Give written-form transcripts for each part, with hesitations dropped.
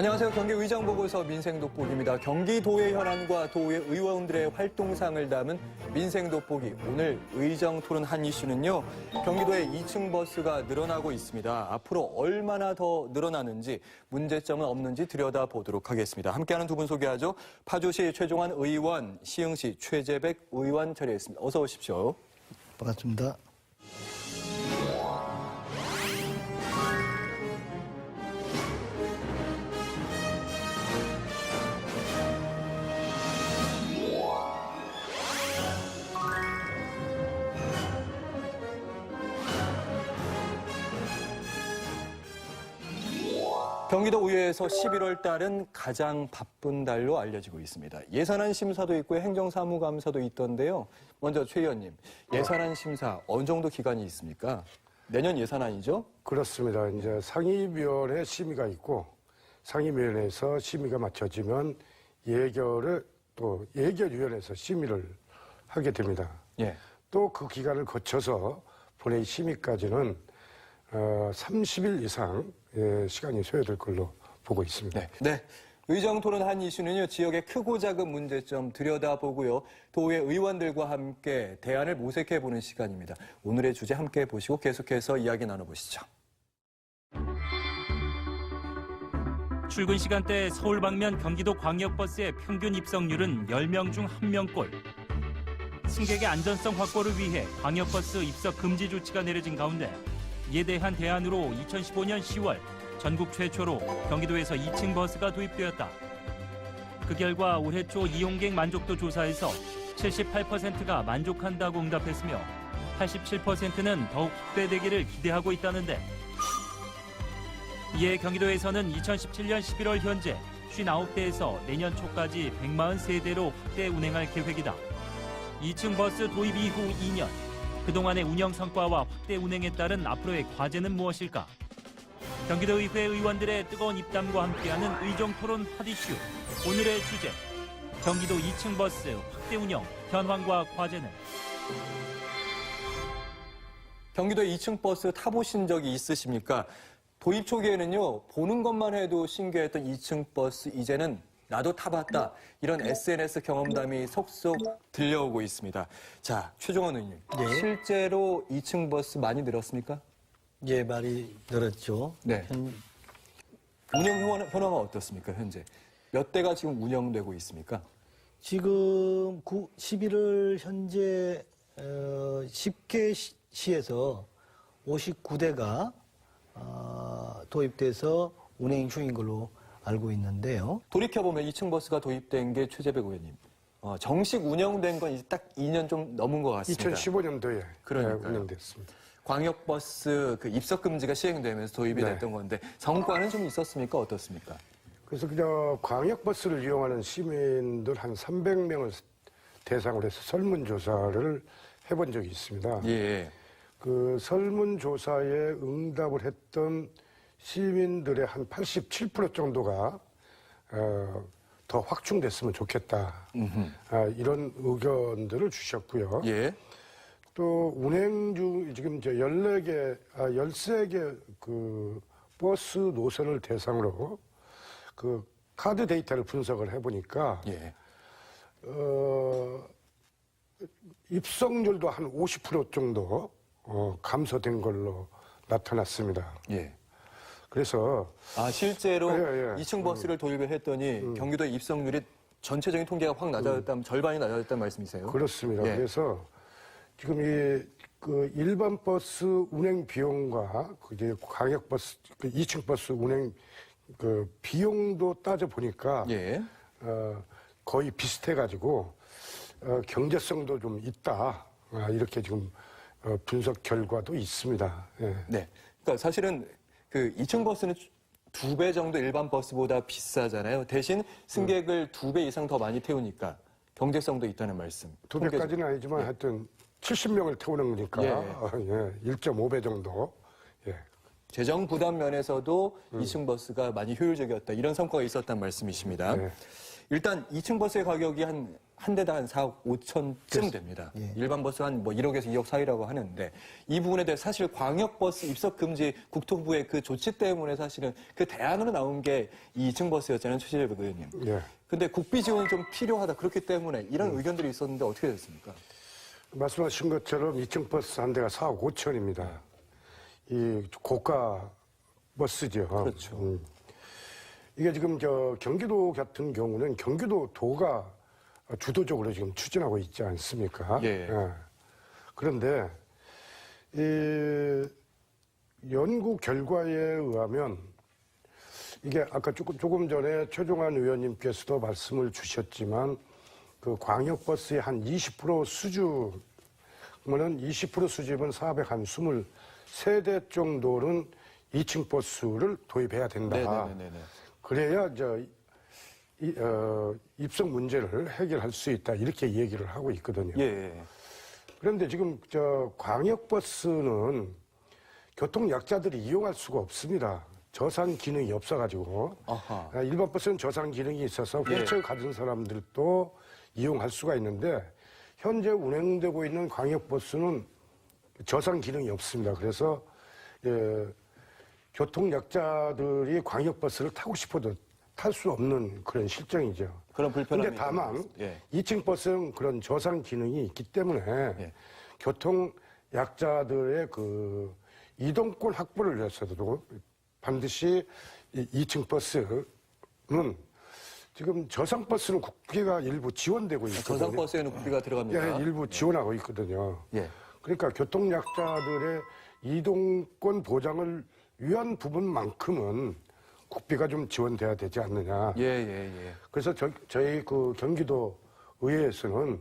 안녕하세요. 경기 의정보고서 민생돋보기입니다. 경기도의 현안과 도의 의원들의 활동상을 담은 민생돋보기. 오늘 의정토론 한 이슈는요. 경기도의 2층 버스가 늘어나고 있습니다. 앞으로 얼마나 더 늘어나는지 문제점은 없는지 들여다보도록 하겠습니다. 함께하는 두 분 소개하죠. 파주시 최종환 의원, 시흥시 최재백 의원 자리했습니다. 어서 오십시오. 반갑습니다. 경기도 의회에서 11월 달은 가장 바쁜 달로 알려지고 있습니다. 예산안 심사도 있고 행정사무감사도 있던데요. 먼저 최 의원님, 예산안 심사 어느 정도 기간이 있습니까? 내년 예산안이죠? 그렇습니다. 이제 상임위원회 심의가 있고 상임위원회에서 심의가 마쳐지면 예결위원회에서 심의를 하게 됩니다. 예. 또 그 기간을 거쳐서 본회의 심의까지는 30일 이상 시간이 소요될 걸로 보고 있습니다. 네. 의정토론 한 이슈는요, 지역의 크고 작은 문제점 들여다보고요, 도의 의원들과 함께 대안을 모색해보는 시간입니다. 오늘의 주제 함께 보시고 계속해서 이야기 나눠보시죠. 출근 시간대 서울 방면 경기도 광역버스의 평균 입석률은 10명 중 1명꼴. 승객의 안전성 확보를 위해 광역버스 입석 금지 조치가 내려진 가운데 이에 대한 대안으로 2015년 10월 전국 최초로 경기도에서 2층 버스가 도입되었다. 그 결과 올해 초 이용객 만족도 조사에서 78%가 만족한다고 응답했으며 87%는 더욱 확대되기를 기대하고 있다는데, 이에 경기도에서는 2017년 11월 현재 59대에서 내년 초까지 143대로 확대 운행할 계획이다. 2층 버스 도입 이후 2년, 그동안의 운영 성과와 확대 운행에 따른 앞으로의 과제는 무엇일까? 경기도의회 의원들의 뜨거운 입담과 함께하는 의정토론 핫 이슈. 오늘의 주제, 경기도 2층 버스 확대 운영, 현황과 과제는? 경기도 2층 버스 타보신 적이 있으십니까? 도입 초기에는요, 보는 것만 해도 신기했던 2층 버스, 이제는 나도 타봤다, 이런 SNS 경험담이 속속 들려오고 있습니다. 자, 최종환 의원님, 네. 실제로 2층 버스 많이 늘었습니까? 예, 말이 늘었죠. 네. 운영 현황은 어떻습니까, 현재? 몇 대가 지금 운영되고 있습니까? 지금 11월 현재 10개 시에서 59대가 도입돼서 운행 중인 걸로 알고 있는데요. 돌이켜보면 2층 버스가 도입된 게 최재백 의원님, 정식 운영된 건 이제 딱 2년 좀 넘은 것 같습니다. 2015년도에 그러니까요. 운영됐습니다. 광역버스 그 입석 금지가 시행되면서 도입이 네. 됐던 건데 성과는 좀 있었습니까? 어떻습니까? 그래서 그냥 광역버스를 이용하는 시민들 한 300명을 대상으로 해서 설문조사를 해본 적이 있습니다. 예. 그 설문조사에 응답을 했던 시민들의 한 87% 정도가 더 확충됐으면 좋겠다. 이런 의견들을 주셨고요. 예. 또 운행 중 지금 이제 13개 그 버스 노선을 대상으로 그 카드 데이터를 분석을 해보니까 예. 입석률도 한 50% 정도 감소된 걸로 나타났습니다. 예. 그래서 실제로 예. 2층 버스를 도입을 했더니 경기도의 입성률이 전체적인 통계가 확 낮아졌다면 절반이 낮아졌다는 말씀이세요? 그렇습니다. 예. 그래서 지금 그 일반 버스 운행 비용과 그게 광역버스, 그 2층 버스 운행 그 비용도 따져 보니까 예. 거의 비슷해가지고 경제성도 좀 있다. 이렇게 지금 분석 결과도 있습니다. 예. 네. 그러니까 사실은 그 2층 버스는 2배 정도 일반 버스보다 비싸잖아요. 대신 승객을 2배 이상 더 많이 태우니까 경제성도 있다는 말씀. 2배까지는 아니지만 하여튼 70명을 태우는 거니까 예. 1.5배 정도. 예. 재정 부담 면에서도 2층 버스가 많이 효율적이었다. 이런 성과가 있었단 말씀이십니다. 네. 일단 2층 버스의 가격이 한 한 대당 한 4억 5천쯤 됩니다. 예. 일반 버스 한 뭐 1억에서 2억 사이라고 하는데 이 부분에 대해 사실 광역버스 입석 금지 국토부의 그 조치 때문에 사실은 그 대안으로 나온 게 이 2층 버스였잖아요, 최재백 의원님. 예. 근데 국비 지원이 좀 필요하다 그렇기 때문에 이런 의견들이 있었는데 어떻게 됐습니까? 말씀하신 것처럼 2층 버스 한 대가 4억 5천입니다. 이 고가 버스죠. 그렇죠. 이게 지금 경기도 같은 경우는 경기도 도가 주도적으로 지금 추진하고 있지 않습니까? 예. 그런데 이 연구 결과에 의하면 이게 아까 조금 전에 최종환 의원님께서도 말씀을 주셨지만 그 광역버스의 한 20% 수준, 그러면 20% 수준은 423대 정도는 2층 버스를 도입해야 된다. 네네네. 그래야 입성 문제를 해결할 수 있다. 이렇게 얘기를 하고 있거든요. 예. 그런데 지금 광역버스는 교통 약자들이 이용할 수가 없습니다. 저상 기능이 없어가지고. 아하. 일반 버스는 저상 기능이 있어서 휠체어 가진 사람들도 이용할 수가 있는데 현재 운행되고 있는 광역버스는 저상 기능이 없습니다. 그래서 교통 약자들이 광역버스를 타고 싶어도 탈 수 없는 그런 실정이죠. 그런 불편함이. 그런데 다만 예. 2층 버스는 그런 저상 기능이 있기 때문에 예. 교통 약자들의 그 이동권 확보를 위해서도 반드시 2층 버스는 지금 저상 버스는 국비가 일부 지원되고 있거든요. 저상 버스에는 국비가 들어갑니다. 예, 일부 지원하고 있거든요. 예. 그러니까 교통 약자들의 이동권 보장을 위한 부분만큼은 국비가 좀 지원돼야 되지 않느냐. 예. 그래서 저희 그 경기도 의회에서는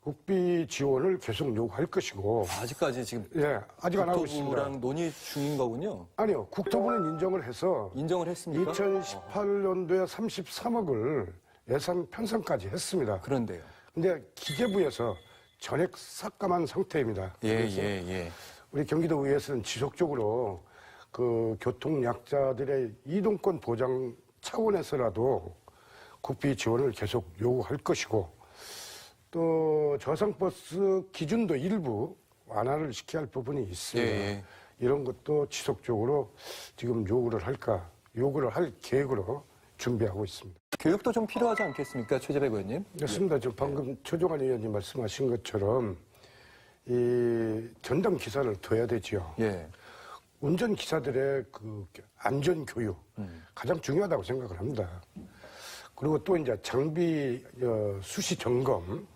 국비 지원을 계속 요구할 것이고. 아직까지 지금 아직 안 하고 있습니다. 국토부랑 논의 중인 거군요. 아니요, 국토부는 인정을 해서 인정을 했습니까? 2018년도에 33억을 예산 편성까지 했습니다. 그런데요. 근데 기재부에서 전액 삭감한 상태입니다. 그래서 예. 우리 경기도 의회에서는 지속적으로 그 교통 약자들의 이동권 보장 차원에서라도 국비 지원을 계속 요구할 것이고, 또 저상버스 기준도 일부 완화를 시켜야 할 부분이 있습니다. 예. 이런 것도 지속적으로 지금 요구를 할 계획으로 준비하고 있습니다. 교육도 좀 필요하지 않겠습니까, 최재백 의원님? 그렇습니다. 지금 방금 최종환 의원님 말씀하신 것처럼 이 전담 기사를 둬야 되지요. 예. 운전기사들의 그 안전 교육 가장 중요하다고 생각을 합니다. 그리고 또 이제 장비 수시 점검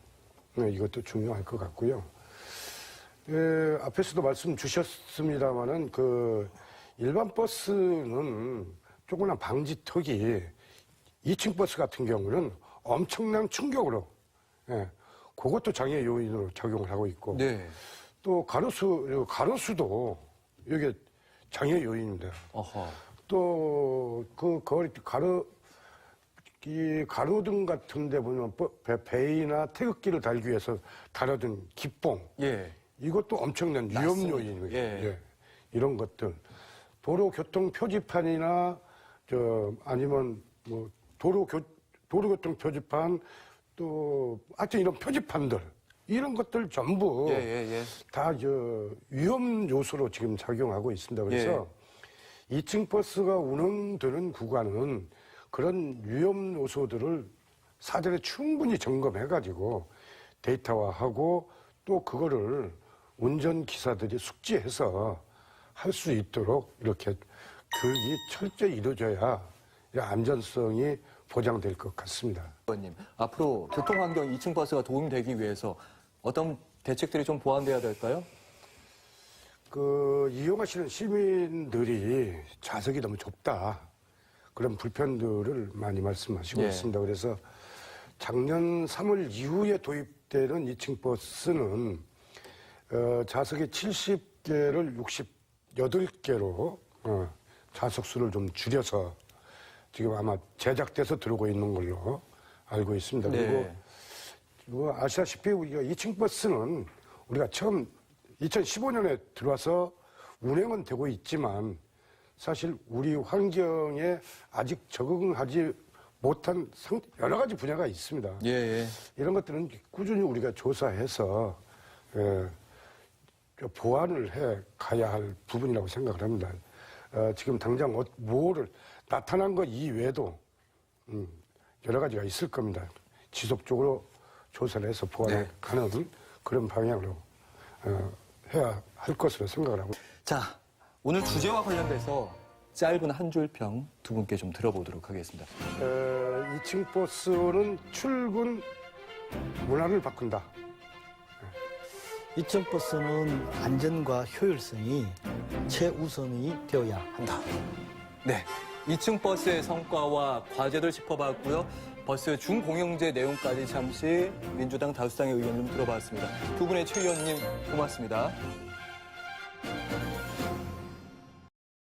이것도 중요할 것 같고요. 앞에서도 말씀 주셨습니다마는 그 일반 버스는 조그마한 방지턱이 2층 버스 같은 경우는 엄청난 충격으로 그것도 장애 요인으로 작용을 하고 있고 네. 또 가로수도 이게 장애 요인입니다. 어허. 또 가로등 같은 데 보면 배이나 태극기를 달기 위해서 달아둔 기뽕. 예. 이것도 엄청난 위험 맞습니다. 요인이에요. 예. 이런 것들. 도로교통 표지판이나 아니면 뭐 도로교통 표지판 또 하여튼 이런 표지판들 이런 것들 전부 다 위험 요소로 지금 작용하고 있습니다. 그래서 2층 버스가 운행되는 구간은 그런 위험 요소들을 사전에 충분히 점검해가지고 데이터화하고 또 그거를 운전기사들이 숙지해서 할 수 있도록 이렇게 교육이 철저히 이루어져야 안전성이 보장될 것 같습니다. 의원님, 앞으로 교통환경 2층 버스가 도움되기 위해서 어떤 대책들이 좀 보완돼야 될까요? 이용하시는 시민들이 좌석이 너무 좁다. 그런 불편들을 많이 말씀하시고 있습니다. 그래서 작년 3월 이후에 도입되는 2층 버스는 좌석이 70개를 68개로 좌석 수를 좀 줄여서 지금 아마 제작돼서 들어오고 있는 걸로 알고 있습니다. 그리고 아시다시피 우리가 2층 버스는 우리가 처음 2015년에 들어와서 운행은 되고 있지만 사실 우리 환경에 아직 적응하지 못한 여러 가지 분야가 있습니다. 예, 예. 이런 것들은 꾸준히 우리가 조사해서 보완을 해 가야 할 부분이라고 생각을 합니다. 지금 당장 뭐를 나타난 것 이외에도 여러 가지가 있을 겁니다. 지속적으로 조사를 해서 보완을 하는 그런 방향으로 해야 할 것으로 생각을 하고. 자, 오늘 주제와 관련돼서 짧은 한 줄 평 두 분께 좀 들어보도록 하겠습니다. 2층 버스는 출근 문화를 바꾼다. 2층 버스는 안전과 효율성이 최우선이 되어야 한다. 네, 2층 버스의 성과와 과제들 짚어봤고요. 버스 중공영제 내용까지 잠시 민주당 다수당의 의견 좀 들어봤습니다. 두 분의 최 의원님 고맙습니다.